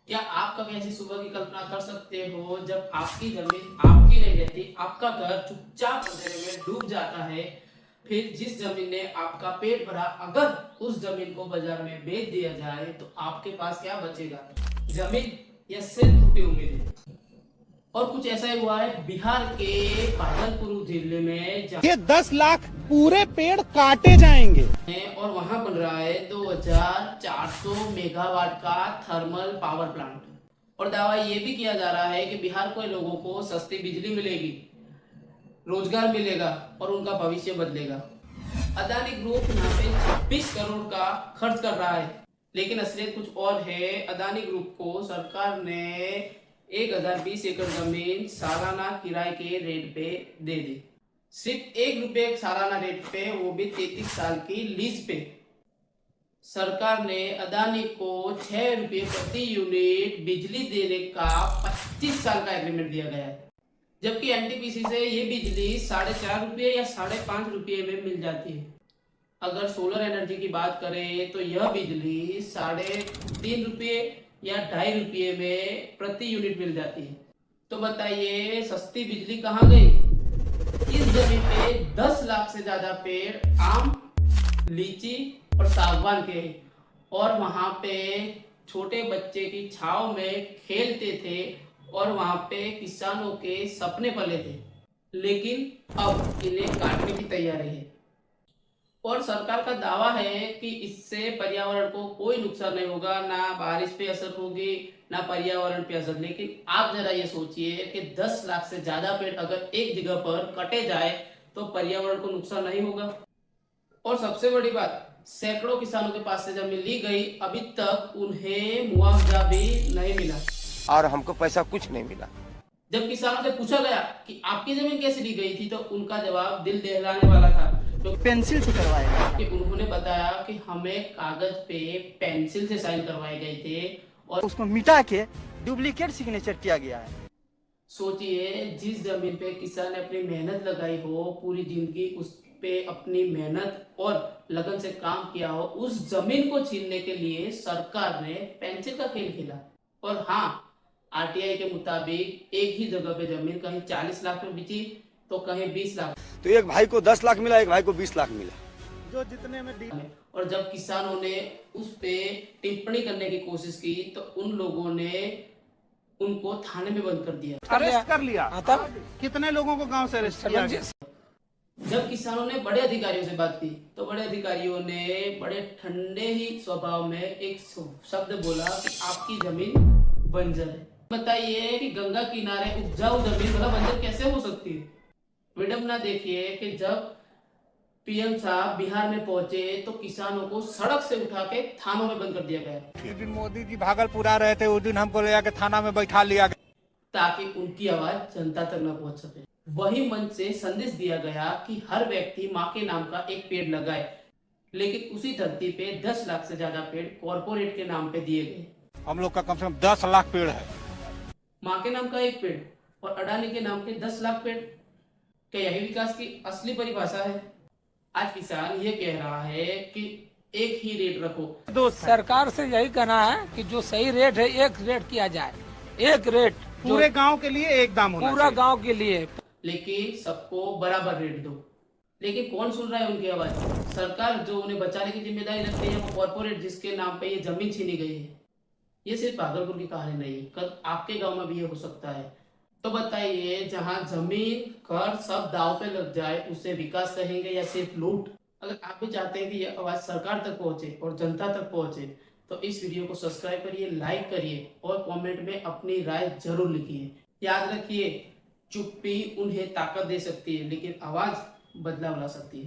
क्या आप कभी ऐसी सुबह की कल्पना कर सकते हो जब आपकी जमीन आपकी नहीं रहती, आपका घर चुपचाप अंधेरे में डूब जाता है। फिर जिस जमीन ने आपका पेट भरा, अगर उस जमीन को बाजार में बेच दिया जाए तो आपके पास क्या बचेगा? जमीन या सिर्फ टूटी उम्मीदें? और कुछ ऐसा ही हुआ है बिहार के भागलपुर जिले में, ये 10 लाख पूरे पेड़ काटे जाएंगे। और वहां बन रहा है 2400 मेगावाट का थर्मल पावर प्लांट। और दावा ये भी किया जा रहा है कि बिहार के लोगों को सस्ती बिजली मिलेगी, रोजगार मिलेगा और उनका भविष्य बदलेगा। अदानी ग्रुप यहाँ पे 26 करोड़ का खर्च कर रहा है, लेकिन असलियत कुछ और है। अदानी ग्रुप को सरकार ने 1020 एकड़ जमीन सालाना किराए के रेट पे दे दी। सिर्फ ₹1 सालाना रेट पे, वो भी 33 साल की लीज पे। सरकार ने अदानी को ₹6 प्रति यूनिट बिजली देने का 25 साल का एग्रीमेंट दिया गया है, जबकि एनटीपीसी से ये बिजली ₹4.5 या ₹5.5 में मिल जाती है। अगर सोलर एनर्जी की बात करें तो यह बिजली ₹3.5 या ₹2.5 में प्रति यूनिट मिल जाती है। तो बताइए, सस्ती बिजली कहाँ गई? इस जमीन पे 10 लाख से ज्यादा पेड़ आम, लीची और सागवान के, और वहां पे छोटे बच्चे की छाव में खेलते थे और वहां पे किसानों के सपने पले थे, लेकिन अब इन्हें काटने की तैयारी है। और सरकार का दावा है कि इससे पर्यावरण को कोई नुकसान नहीं होगा, ना बारिश पे असर होगी, ना पर्यावरण पे असर। लेकिन आप जरा ये सोचिए कि 10 लाख से ज्यादा पेड़ अगर एक जगह पर कटे जाए तो पर्यावरण को नुकसान नहीं होगा। और सबसे बड़ी बात, सैकड़ों किसानों के पास से जमीन ली गई, अभी तक उन्हें मुआवजा भी नहीं मिला और हमको पैसा कुछ नहीं मिला। जब किसानों से पूछा गया कि आपकी जमीन कैसे ली गई थी, तो उनका जवाब दिल दहलाने वाला था। तो पेंसिल से करवाएगा कि उन्होंने बताया कि हमें कागज पे पेंसिल से साइन करवाए गए थे और उसको मिटा के डुप्लीकेट सिग्नेचर किया गया है। सोचिए, जिस जमीन पे किसान ने अपनी मेहनत लगाई हो, पूरी जिंदगी उस पे अपनी मेहनत और लगन से काम किया हो, उस जमीन को छीनने के लिए सरकार ने पेंसिल का खेल खेला। और हाँ, आरटीआई के मुताबिक एक ही जगह पे जमीन कहीं 40 लाख में बिकी तो कहीं 20 लाख। तो एक भाई को 10 लाख मिला, एक भाई को 20 लाख मिला। जो जितने में और जब किसानों ने उस पे टिप्पणी करने की कोशिश की तो उन लोगों ने उनको थाने में बंद कर दिया। अरेस्ट कर लिया। तब कितने लोगों को गांव से अरेस्ट किया गया? जब किसानों ने बड़े अधिकारियों से बात की तो बड़े अधिकारियों ने बड़े ठंडे ही स्वभाव में एक शब्द बोला कि आपकी जमीन बंजर है। बताइए कि गंगा किनारे उपजाऊ जमीन भला बंजर कैसे हो सकती है? विडंबना देखिए कि जब पीएम साहब बिहार में पहुंचे तो किसानों को सड़क से उठा के थानों में बंद कर दिया गया, जिस दिन मोदी जी भागलपुर आ रहे थे उस दिन हमको ले जाके थाना में बैठा लिया गया, ताकि उनकी आवाज जनता तक न पहुंच सके। वही मंच से संदेश दिया गया कि हर व्यक्ति माँ के नाम का एक पेड़ लगाए, लेकिन उसी धरती पे 10 लाख से ज्यादा पेड़ कॉरपोरेट के नाम पे दिए गए। हम लोग का कम से कम 10 लाख पेड़ है। माँ के नाम का एक पेड़ और अडानी के नाम के 10 लाख पेड़, क्या यही विकास की असली परिभाषा है? आज किसान ये कह रहा है कि एक ही रेट रखो। सरकार से यही कहना है कि जो सही रेट है एक रेट किया जाए, एक रेट पूरे गांव के लिए एक दाम होना पूरा चाहिए। गांव के लिए, लेकिन सबको बराबर रेट दो। लेकिन कौन सुन रहा है उनकी आवाज? सरकार जो उन्हें बचाने की जिम्मेदारी रखती है वो कॉर्पोरेट जिसके नाम पे ये जमीन छीनी गई है। ये सिर्फ भागलपुर की कहानी नहीं, कल आपके गांव में भी ये हो सकता है। तो बताइए, जहां जमीन घर सब दाव पे लग जाए उसे विकास कहेंगे या सिर्फ लूट? अगर आप भी चाहते हैं कि यह आवाज सरकार तक पहुंचे और जनता तक पहुंचे तो इस वीडियो को सब्सक्राइब करिए, लाइक करिए और कमेंट में अपनी राय जरूर लिखिए। याद रखिए, चुप्पी उन्हें ताकत दे सकती है, लेकिन आवाज बदलाव ला सकती है।